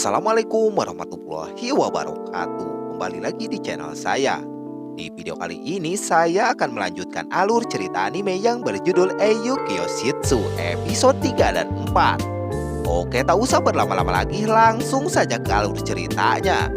Assalamualaikum warahmatullahi wabarakatuh. Kembali lagi di channel saya. Di video kali ini saya akan melanjutkan alur cerita anime yang berjudul Eiyukyo Shitsu episode 3 dan 4. Oke, tak usah berlama-lama lagi, langsung saja ke alur ceritanya.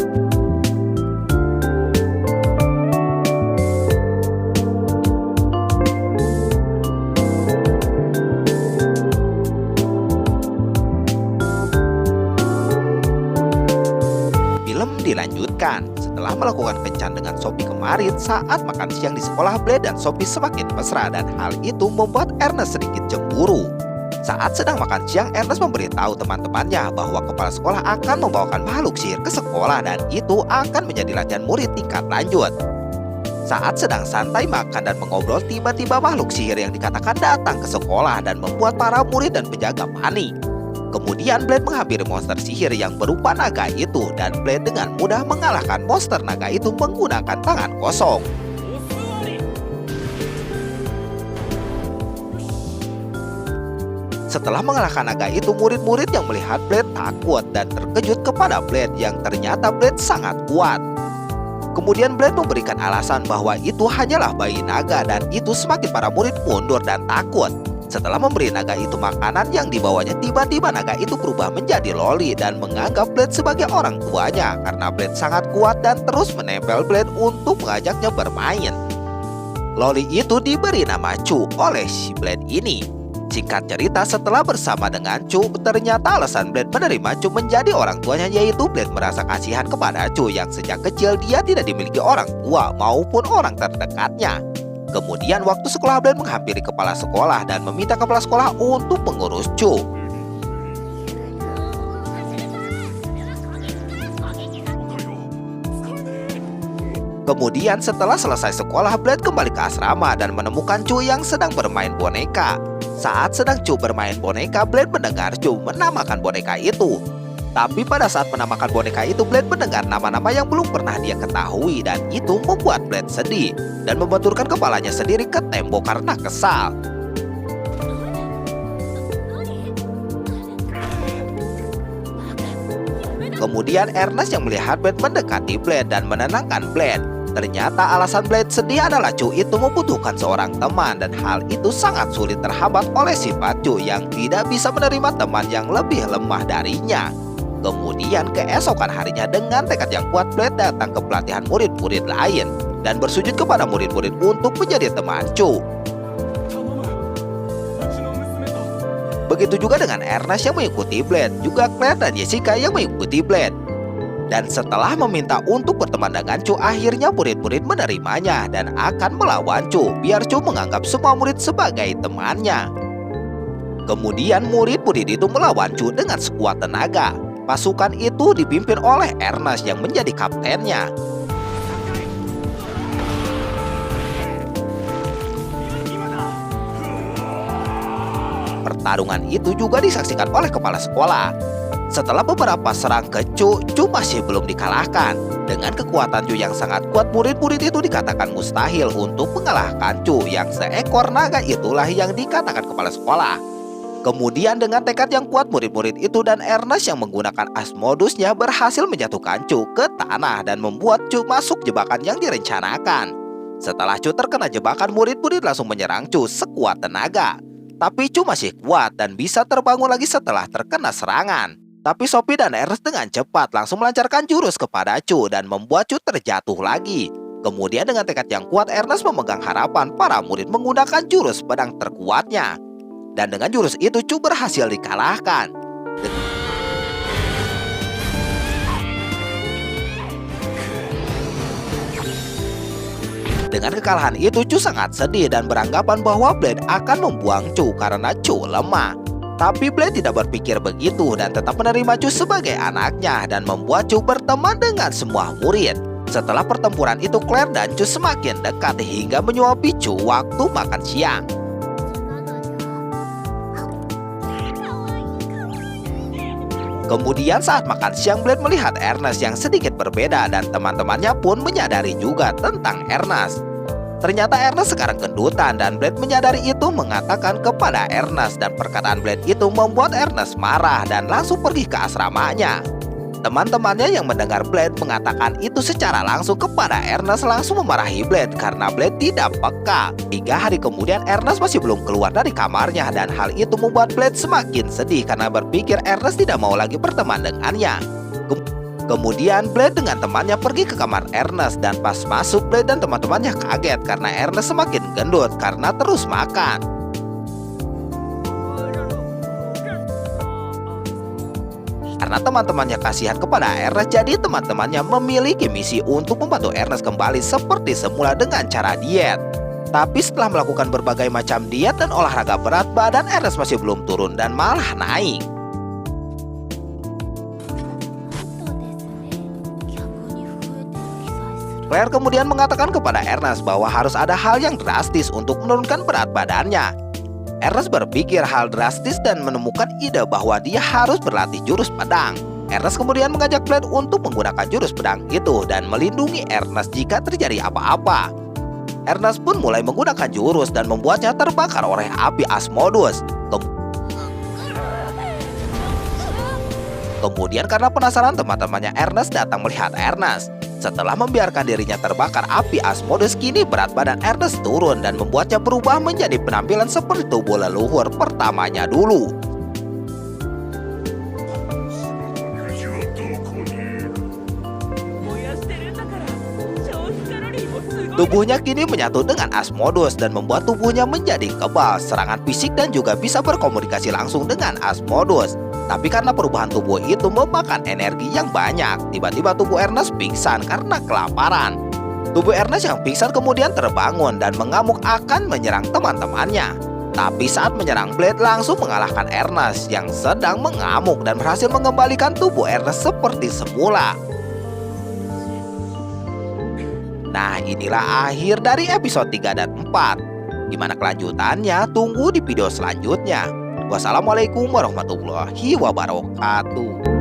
Dilanjutkan. Setelah melakukan kencan dengan Sophie kemarin saat makan siang di sekolah, Blade dan Sophie semakin mesra dan hal itu membuat Ernest sedikit cemburu. Saat sedang makan siang, Ernest memberitahu teman-temannya bahwa kepala sekolah akan membawakan makhluk sihir ke sekolah dan itu akan menjadi latihan murid tingkat lanjut. Saat sedang santai makan dan mengobrol, tiba-tiba makhluk sihir yang dikatakan datang ke sekolah dan membuat para murid dan penjaga panik. Kemudian Blade menghampiri monster sihir yang berupa naga itu dan Blade dengan mudah mengalahkan monster naga itu menggunakan tangan kosong. Setelah mengalahkan naga itu, murid-murid yang melihat Blade takut dan terkejut kepada Blade yang ternyata Blade sangat kuat. Kemudian Blade memberikan alasan bahwa itu hanyalah bayi naga dan itu semakin para murid mundur dan takut. Setelah memberi naga itu makanan yang dibawanya, tiba-tiba naga itu berubah menjadi Loli dan menganggap Blade sebagai orang tuanya karena Blade sangat kuat dan terus menempel Blade untuk mengajaknya bermain. Loli itu diberi nama Chu oleh si Blade ini. Singkat cerita, setelah bersama dengan Chu, ternyata alasan Blade menerima Chu menjadi orang tuanya yaitu Blade merasa kasihan kepada Chu yang sejak kecil dia tidak dimiliki orang tua maupun orang terdekatnya. Kemudian waktu sekolah, Blade menghampiri kepala sekolah dan meminta kepala sekolah untuk mengurus Chu. Kemudian setelah selesai sekolah, Blade kembali ke asrama dan menemukan Chu yang sedang bermain boneka. Saat sedang Chu bermain boneka, Blade mendengar Chu menamakan boneka itu. Tapi pada saat menamakan boneka itu, Blade mendengar nama-nama yang belum pernah dia ketahui dan itu membuat Blade sedih dan membenturkan kepalanya sendiri ke tembok karena kesal. Kemudian Ernest yang melihat Blade mendekati Blade dan menenangkan Blade. Ternyata alasan Blade sedih adalah Chu itu membutuhkan seorang teman dan hal itu sangat sulit terhambat oleh sifat Chu yang tidak bisa menerima teman yang lebih lemah darinya. Kemudian keesokan harinya dengan tekad yang kuat, Blade datang ke pelatihan murid-murid lain dan bersujud kepada murid-murid untuk menjadi teman Chu. Begitu juga dengan Ernest yang mengikuti Blade, juga Claire dan Jessica yang mengikuti Blade. Dan setelah meminta untuk berteman dengan Chu, akhirnya murid-murid menerimanya dan akan melawan Chu biar Chu menganggap semua murid sebagai temannya. Kemudian murid-murid itu melawan Chu dengan sekuat tenaga. Pasukan itu dipimpin oleh Ernest yang menjadi kaptennya. Pertarungan itu juga disaksikan oleh kepala sekolah. Setelah beberapa serang ke Chu, Chu masih belum dikalahkan. Dengan kekuatan Chu yang sangat kuat, murid-murid itu dikatakan mustahil untuk mengalahkan Chu yang seekor naga itulah yang dikatakan kepala sekolah. Kemudian dengan tekad yang kuat, murid-murid itu dan Ernest yang menggunakan Asmodusnya berhasil menjatuhkan Chu ke tanah dan membuat Chu masuk jebakan yang direncanakan. Setelah Chu terkena jebakan, murid-murid langsung menyerang Chu sekuat tenaga. Tapi Chu masih kuat dan bisa terbangun lagi setelah terkena serangan. Tapi Sophie dan Ernest dengan cepat langsung melancarkan jurus kepada Chu dan membuat Chu terjatuh lagi. Kemudian dengan tekad yang kuat, Ernest memegang harapan para murid menggunakan jurus pedang terkuatnya. Dan dengan jurus itu Chu berhasil dikalahkan. Dengan kekalahan itu Chu sangat sedih dan beranggapan bahwa Blade akan membuang Chu karena Chu lemah. Tapi Blade tidak berpikir begitu dan tetap menerima Chu sebagai anaknya dan membuat Chu berteman dengan semua murid. Setelah pertempuran itu, Claire dan Chu semakin dekat hingga menyuapi Chu waktu makan siang. Kemudian saat makan siang, Blade melihat Ernest yang sedikit berbeda dan teman-temannya pun menyadari juga tentang Ernest. Ternyata Ernest sekarang gendutan dan Blade menyadari itu mengatakan kepada Ernest dan perkataan Blade itu membuat Ernest marah dan langsung pergi ke asramanya. Teman-temannya yang mendengar Blade mengatakan itu secara langsung kepada Ernest langsung memarahi Blade karena Blade tidak peka. 3 hari kemudian Ernest masih belum keluar dari kamarnya dan hal itu membuat Blade semakin sedih karena berpikir Ernest tidak mau lagi berteman dengannya. Kemudian Blade dengan temannya pergi ke kamar Ernest dan pas masuk Blade dan teman-temannya kaget karena Ernest semakin gendut karena terus makan. Karena teman-temannya kasihan kepada Ernest, jadi teman-temannya memiliki misi untuk membantu Ernest kembali seperti semula dengan cara diet. Tapi setelah melakukan berbagai macam diet dan olahraga berat, badan Ernest masih belum turun dan malah naik. Claire kemudian mengatakan kepada Ernest bahwa harus ada hal yang drastis untuk menurunkan berat badannya. Ernest berpikir hal drastis dan menemukan ide bahwa dia harus berlatih jurus pedang. Ernest kemudian mengajak Blade untuk menggunakan jurus pedang itu dan melindungi Ernest jika terjadi apa-apa. Ernest pun mulai menggunakan jurus dan membuatnya terbakar oleh api Asmodeus. Kemudian karena penasaran, teman-temannya Ernest datang melihat Ernest. Setelah membiarkan dirinya terbakar api Asmodeus, kini berat badan Ernest turun dan membuatnya berubah menjadi penampilan seperti tubuh leluhur pertamanya dulu. Tubuhnya kini menyatu dengan Asmodeus dan membuat tubuhnya menjadi kebal, serangan fisik dan juga bisa berkomunikasi langsung dengan Asmodeus. Tapi karena perubahan tubuh itu memakan energi yang banyak, tiba-tiba tubuh Ernest pingsan karena kelaparan. Tubuh Ernest yang pingsan kemudian terbangun dan mengamuk akan menyerang teman-temannya. Tapi saat menyerang, Blade langsung mengalahkan Ernest yang sedang mengamuk dan berhasil mengembalikan tubuh Ernest seperti semula. Nah, inilah akhir dari episode 3 dan 4. Gimana kelanjutannya? Tunggu di video selanjutnya. Wassalamualaikum warahmatullahi wabarakatuh.